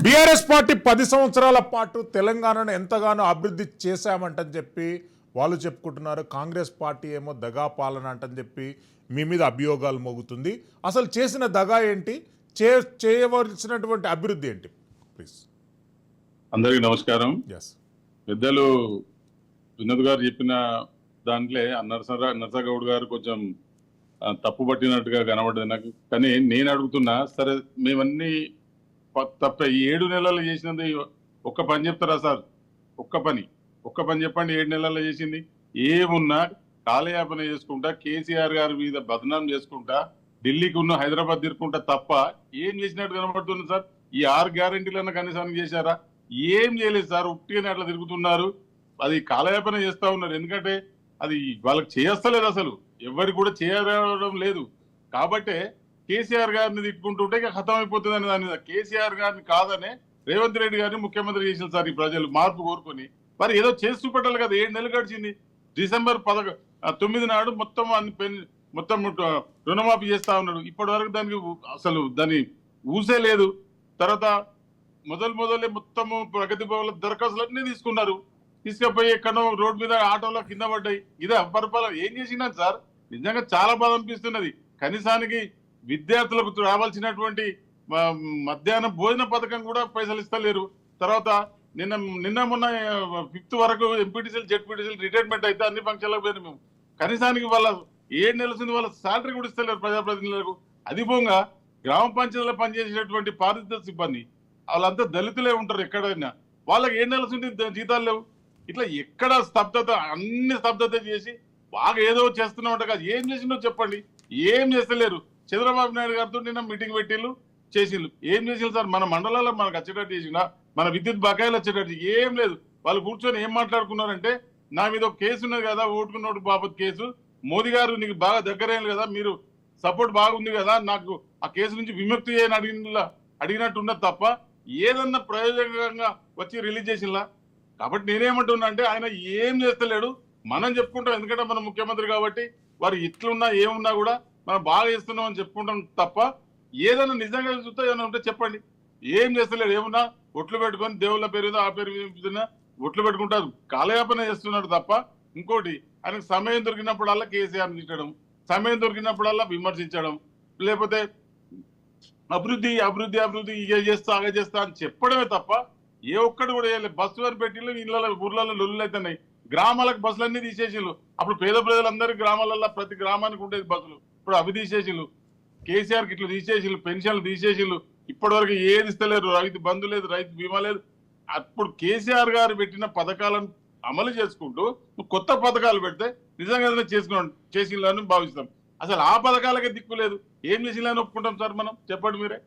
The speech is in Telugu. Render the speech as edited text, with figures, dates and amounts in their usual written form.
బీఆర్ఎస్ పార్టీ 10 సంవత్సరాల పాటు తెలంగాణను ఎంతగానో అభివృద్ధి చేశామంటని చెప్పి వాళ్ళు చెప్పుకుంటున్నారు. కాంగ్రెస్ పార్టీ ఏమో దగా పాలన అంటని చెప్పి మీ మీద అభియోగాలు మోగుతుంది. అసలు చేసిన దగా ఏంటి? చేయవలసినటువంటి అభివృద్ధి ఏంటి? ప్లీజ్. అందరికీ నమస్కారం. ఎస్. పెద్దలు వినోద్ గారు చెప్పిన దాంట్లో నరసగౌడ్ గారు కొంచెం తప్పు పట్టినట్టుగా కనబడ్డది నాకు. కానీ నేను అడుగుతున్నా, సరే మేమన్నీ తప్ప ఈ 7 నెలలు చేసినది ఒక్క పని చెప్తారా సార్? ఒక్క పని చెప్పండి. 7 నెలల్లో చేసింది ఏమున్నా కాలయాపన చేసుకుంటా, కేసీఆర్ గారి మీద బదనాం చేసుకుంటా, ఢిల్లీకి ఉన్న హైదరాబాద్ తిరుక్కుంటా తప్ప ఏం చేసినట్టు కనబడుతుంది సార్? ఈ 6 గ్యారెంటీలన్నా కనీసానికి చేశారా? ఏం చేయలేదు సార్. ఉట్టిగానే అట్లా తిరుగుతున్నారు. అది కాలయాపన చేస్తా ఉన్నారు. ఎందుకంటే అది వాళ్ళకి చేస్తలేదు, అసలు ఎవరికి కూడా చేయడం లేదు. కాబట్టే కేసీఆర్ గారిని తిట్టుకుంటుంటే ఇక ఖతం అయిపోతుందని దాని మీద కేసీఆర్ గారిని కాదనే రేవంత్ రెడ్డి గారిని ముఖ్యమంత్రి చేసిన సార్ ఈ ప్రజలు మార్పు కోరుకొని. మరి ఏదో చేసి చూపెట్టాలి కదా. 7 నెలలు గడిచింది. డిసెంబర్ 9 నాడు మొత్తం రుణమాఫీ చేస్తా ఉన్నాడు. ఇప్పటి వరకు దానికి అసలు దాన్ని ఊసే లేదు. తర్వాత మొదలే మొత్తము ప్రగతి భవన్ల దరఖాస్తులన్నీ తీసుకున్నారు. తీసుకుపోయి ఎక్కడో రోడ్డు మీద ఆటోలో కింద పడ్డాయి. ఇదే పరిపాలన. ఏం చేసినా సార్ నిజంగా చాలా బాధ అనిపిస్తున్నది. కనీసానికి విద్యార్థులకు రావాల్సినటువంటి మధ్యాహ్నం భోజన పథకం కూడా పైసలు ఇస్తలేరు. తర్వాత నిన్న మొన్న 5th వరకు ఎంపీటీసీలు జెడ్పీటీసీలు రిటైర్మెంట్ అయితే అన్ని ఫంక్షన్లకు పోయినా మేము. కనీసానికి వాళ్ళ 7 నెలల వాళ్ళ శాలరీ కూడా ఇస్తలేరు ప్రజాప్రతినిధులకు. అది పోగా గ్రామ పంచాయతీలో పనిచేసేటువంటి పారిశుద్ధ్య సిబ్బంది వాళ్ళంతా దళితులే ఉంటారు. ఎక్కడైనా వాళ్ళకి 7 నెలల జీతాలు లేవు. ఇట్లా ఎక్కడ స్తబ్దత, అన్ని స్తబ్దత చేసి బాగా ఏదో చేస్తున్నామంట కాదు. ఏం చేసిందో చెప్పండి. ఏం చేస్తలేరు. చంద్రబాబు నాయుడు గారితో నిన్న మీటింగ్ పెట్టిళ్ళు, చేసిళ్ళు. ఏం చేసిండు సార్? మన మండలాల్లో మనకు వచ్చేటట్టు చేసిండా? మన విద్యుత్ బకాయిలు వచ్చేటట్టు ఏం లేదు. వాళ్ళు కూర్చొని ఏం మాట్లాడుకున్నారంటే, నా మీద ఒక కేసు ఉన్నది కదా, ఓటుకున్నోటు బాబత్ కేసు. మోదీ గారు నీకు బాగా దగ్గరైంది కదా, మీరు సపోర్ట్ బాగుంది కదా, నాకు ఆ కేసు నుంచి విముక్తి చేయని అడిగినట్టు ఉన్నది తప్ప ఏదన్నా ప్రయోజనకంగా వచ్చి రిలీజ్ చేసిందా? కాబట్టి నేనేమంటున్నా అంటే, ఆయన ఏం చేస్తలేడు. మనం చెప్పుకుంటాం, ఎందుకంటే మన ముఖ్యమంత్రి కాబట్టి వారు ఇట్లున్నా ఏమున్నా కూడా మనం బాగా చేస్తున్నాం అని చెప్పుకుంటాం తప్ప ఏదైనా నిజంగా చూస్తే ఏమైనా ఉంటే చెప్పండి. ఏం చేస్తలేడు. ఏమున్నా ఒట్లు పెట్టుకొని దేవుళ్ళ పేరు మీద ఆ పేరు మీద ఒట్లు పెట్టుకుంటారు. కాలయాపన చేస్తున్నాడు తప్ప ఇంకోటి, ఆయనకు సమయం దొరికినప్పుడల్లా కేసీఆర్ తిట్టడం, సమయం దొరికినప్పుడల్లా విమర్శించడం, లేకపోతే అభివృద్ధి అభివృద్ధి అభివృద్ధి ఇక చేస్తా అగ చేస్తా అని చెప్పడమే తప్ప ఏ ఒక్కటి కూడా చేయలేదు. బస్సు అని పెట్టిళ్ళు, ఇళ్ళ ఊర్లలో లొల్లులు అవుతున్నాయి. గ్రామాలకు బస్సులన్నీ తీసేసిళ్ళు. అప్పుడు పేద ప్రజలందరూ గ్రామాలలో ప్రతి గ్రామానికి ఉండేది బస్సులు. ఇప్పుడు అవి తీసేసిళ్ళు. కేసీఆర్కి ఇట్లా తీసేసిళ్ళు, పెన్షన్లు తీసేసిళ్ళు. ఇప్పటి వరకు ఏది ఇస్తలేరు. రైతు బంధు లేదు, రైతు బీమా లేదు. అప్పుడు కేసీఆర్ గారు పెట్టిన పథకాలను అమలు చేసుకుంటూ కొత్త పథకాలు పెడితే నిజంగా చేసిందని భావిస్తాం. అసలు ఆ పథకాలకే దిక్కు లేదు. ఏం చేసిందని ఒప్పుకుంటాం సార్ మనం? చెప్పండి మీరే.